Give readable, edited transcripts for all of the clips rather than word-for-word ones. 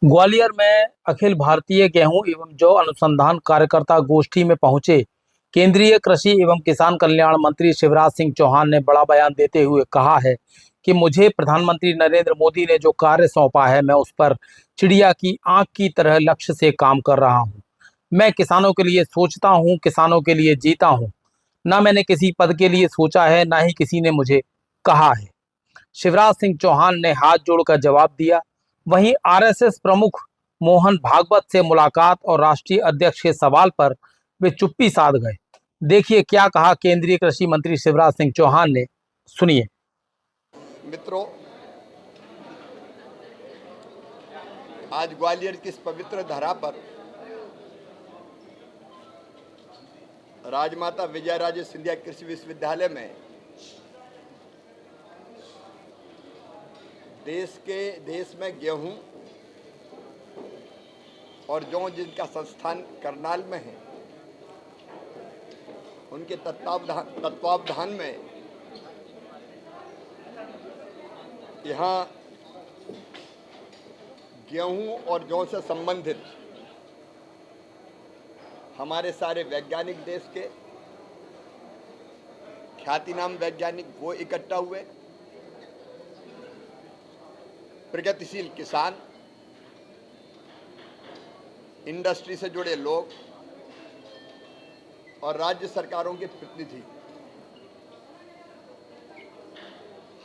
ग्वालियर में अखिल भारतीय गेहूं एवं जौ अनुसंधान कार्यकर्ता गोष्ठी में पहुंचे केंद्रीय कृषि एवं किसान कल्याण मंत्री शिवराज सिंह चौहान ने बड़ा बयान देते हुए कहा है कि मुझे प्रधानमंत्री नरेंद्र मोदी ने जो कार्य सौंपा है, मैं उस पर चिड़िया की आंख की तरह लक्ष्य से काम कर रहा हूं। मैं किसानों के लिए सोचता हूं, किसानों के लिए जीता हूं। ना मैंने किसी पद के लिए सोचा है, ना ही किसी ने मुझे कहा है। शिवराज सिंह चौहान ने हाथ जोड़कर जवाब दिया। वहीं आरएसएस प्रमुख मोहन भागवत से मुलाकात और राष्ट्रीय अध्यक्ष के सवाल पर वे चुप्पी साध गए। देखिए क्या कहा केंद्रीय कृषि मंत्री शिवराज सिंह चौहान ने, सुनिए। मित्रों, आज ग्वालियर की इस पवित्र धरा पर राजमाता विजयराजे सिंधिया कृषि विश्वविद्यालय में देश में गेहूं और जौ जिनका संस्थान करनाल में है, उनके तत्वावधान में यहाँ गेहूं और जौ से संबंधित हमारे सारे वैज्ञानिक देश के ख्यातिनाम वैज्ञानिक वो इकट्ठा हुए, प्रगतिशील किसान, इंडस्ट्री से जुड़े लोग और राज्य सरकारों के प्रतिनिधि।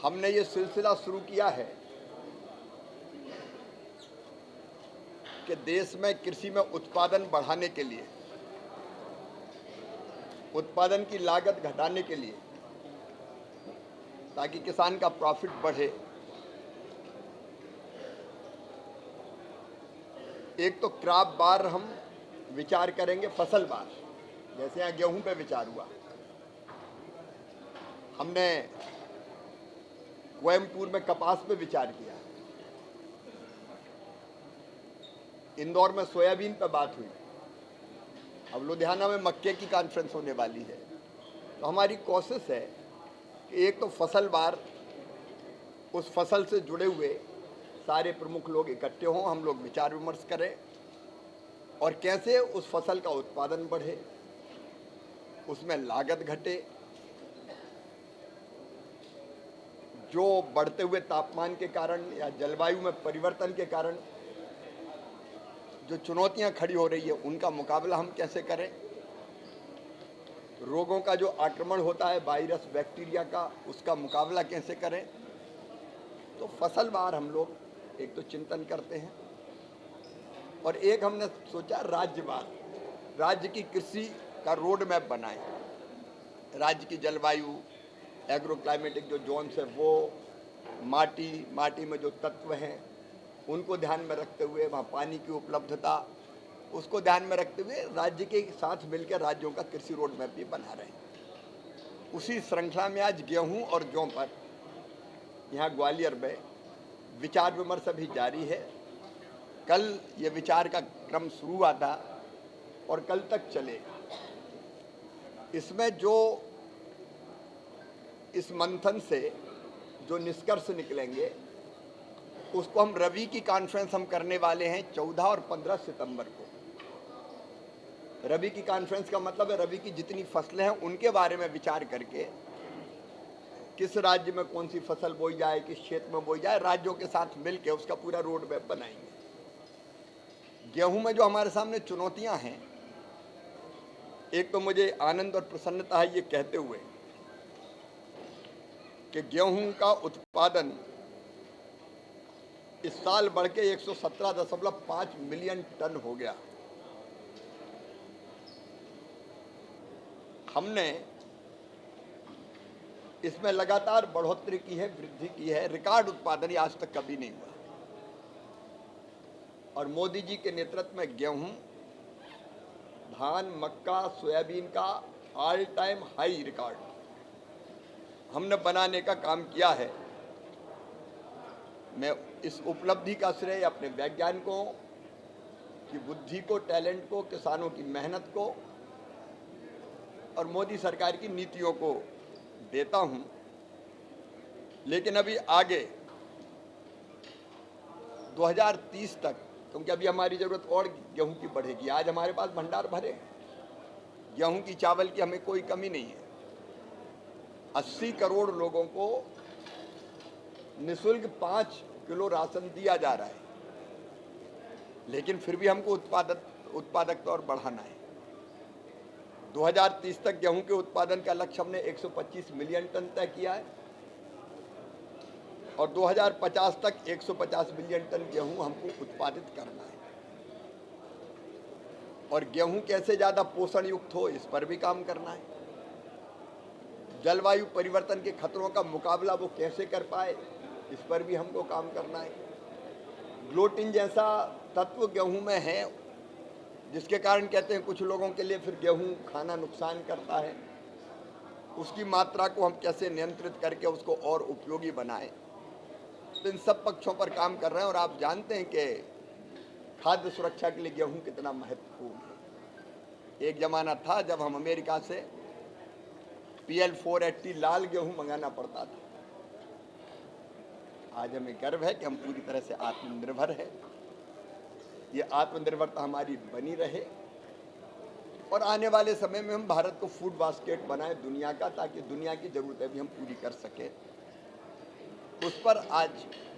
हमने ये सिलसिला शुरू किया है कि देश में कृषि में उत्पादन बढ़ाने के लिए, उत्पादन की लागत घटाने के लिए, ताकि किसान का प्रॉफिट बढ़े। एक तो क्रॉप बार हम विचार करेंगे, फसल बार, जैसे यहाँ गेहूं पे विचार हुआ। हमने कोयम्बटूर में कपास पे विचार किया, इंदौर में सोयाबीन पे बात हुई, अब लुधियाना में मक्के की कॉन्फ्रेंस होने वाली है। तो हमारी कोशिश है कि एक तो फसल बार, उस फसल से जुड़े हुए सारे प्रमुख लोग इकट्ठे हों, हम लोग विचार विमर्श करें और कैसे उस फसल का उत्पादन बढ़े, उसमें लागत घटे, जो बढ़ते हुए तापमान के कारण या जलवायु में परिवर्तन के कारण जो चुनौतियां खड़ी हो रही है, उनका मुकाबला हम कैसे करें, रोगों का जो आक्रमण होता है वायरस बैक्टीरिया का, उसका मुकाबला कैसे करें। तो फसल बार हम लोग एक तो चिंतन करते हैं और एक हमने सोचा राज्यवार, राज्य की कृषि का रोड मैप बनाएं। राज्य की जलवायु, एग्रो क्लाइमेटिक जो जोन्स है, वो माटी में जो तत्व हैं उनको ध्यान में रखते हुए, वहाँ पानी की उपलब्धता, उसको ध्यान में रखते हुए राज्य के साथ मिलकर राज्यों का कृषि रोड मैप भी बना रहे हैं। उसी श्रृंखला में आज गेहूं और जौ पर यहाँ ग्वालियर में विचार विमर्श अभी जारी है। कल ये विचार का क्रम शुरू हुआ था और कल तक चलेगा। इसमें जो इस मंथन से जो निष्कर्ष निकलेंगे, उसको हम रवि की कॉन्फ्रेंस हम करने वाले हैं 14 और 15 सितंबर को। रबी की कॉन्फ्रेंस का मतलब है रबी की जितनी फसलें हैं उनके बारे में विचार करके किस राज्य में कौन सी फसल बोई जाए, किस क्षेत्र में बोई जाए, राज्यों के साथ मिलकर उसका पूरा रोड मैप बनाएंगे। गेहूं में जो हमारे सामने चुनौतियां हैं, एक तो मुझे आनंद और प्रसन्नता है ये कहते हुए कि गेहूं का उत्पादन इस साल बढ़ के 117.5 मिलियन टन हो गया। हमने इसमें लगातार बढ़ोतरी की है, वृद्धि की है। रिकॉर्ड उत्पादन आज तक कभी नहीं हुआ और मोदी जी के नेतृत्व में गेहूं, धान, मक्का, सोयाबीन का ऑल टाइम हाई रिकॉर्ड हमने बनाने का काम किया है। मैं इस उपलब्धि का श्रेय अपने वैज्ञानिकों की बुद्धि को, टैलेंट को, किसानों की मेहनत को और मोदी सरकार की नीतियों को देता हूं। लेकिन अभी आगे 2030 तक क्योंकि अभी हमारी ज़रूरत और गेहूं की बढ़ेगी। आज हमारे पास भंडार भरे हैं। गेहूं की, चावल की हमें कोई कमी नहीं है। 80 करोड़ लोगों को निःशुल्क 5 किलो राशन दिया जा रहा है, लेकिन फिर भी हमको उत्पादकता और बढ़ाना है। 2030 तक गेहूं के उत्पादन का लक्ष्य हमने 125 मिलियन टन तय किया है और 2050 तक 150 मिलियन टन गेहूं हमको उत्पादित करना है। और गेहूं कैसे ज़्यादा पोषण युक्त हो, इस पर भी काम करना है। जलवायु परिवर्तन के खतरों का मुकाबला वो कैसे कर पाए, इस पर भी हमको काम करना है। ग्लूटिन जैसा तत्व गेहूं में है, जिसके कारण कहते हैं कुछ लोगों के लिए फिर गेहूं खाना नुकसान करता है। उसकी मात्रा को हम कैसे नियंत्रित करके उसको और उपयोगी बनाएं, तो इन सब पक्षों पर काम कर रहे हैं। और आप जानते हैं कि खाद्य सुरक्षा के लिए गेहूं कितना महत्वपूर्ण है। एक जमाना था जब हम अमेरिका से PL 480 लाल गेहूं मंगाना पड़ता था। आज हमें गर्व है कि हम पूरी तरह से आत्मनिर्भर है। ये आत्मनिर्भरता हमारी बनी रहे और आने वाले समय में हम भारत को फूड बास्केट बनाएं दुनिया का, ताकि दुनिया की ज़रूरतें भी हम पूरी कर सकें। उस पर आज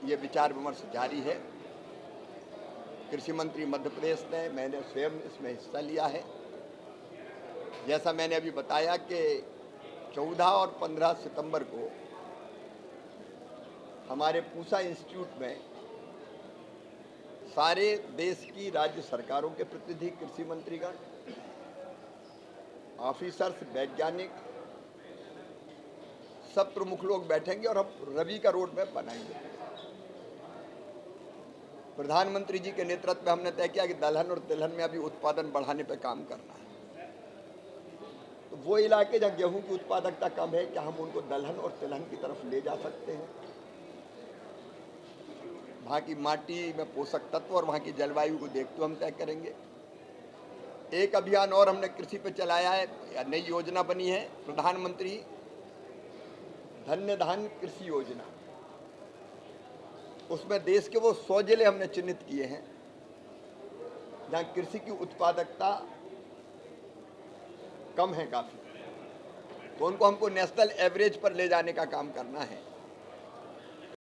ये विचार विमर्श जारी है। कृषि मंत्री मध्य प्रदेश ने, मैंने स्वयं इसमें हिस्सा लिया है। जैसा मैंने अभी बताया कि 14 और 15 सितंबर को हमारे पूसा इंस्टीट्यूट में सारे देश की राज्य सरकारों के प्रतिनिधि, कृषि मंत्रीगण, ऑफिसर्स, वैज्ञानिक, सब प्रमुख लोग बैठेंगे और हम रबी का रोड मैप बनाएंगे। प्रधानमंत्री जी के नेतृत्व में हमने तय किया कि दलहन और तिलहन में अभी उत्पादन बढ़ाने पर काम करना है। तो वो इलाके जहाँ गेहूं की उत्पादकता कम है, क्या हम उनको दलहन और तिलहन की तरफ ले जा सकते हैं? वहाँ की माटी में पोषक तत्व और वहाँ की जलवायु को देखते हुए हम तय करेंगे। एक अभियान और हमने कृषि पे चलाया है, नई योजना बनी है, प्रधानमंत्री धन्य धान्य कृषि योजना। उसमें देश के वो 100 जिले हमने चिन्हित किए हैं जहाँ कृषि की उत्पादकता कम है काफ़ी, तो उनको हमको नेशनल एवरेज पर ले जाने का काम करना है।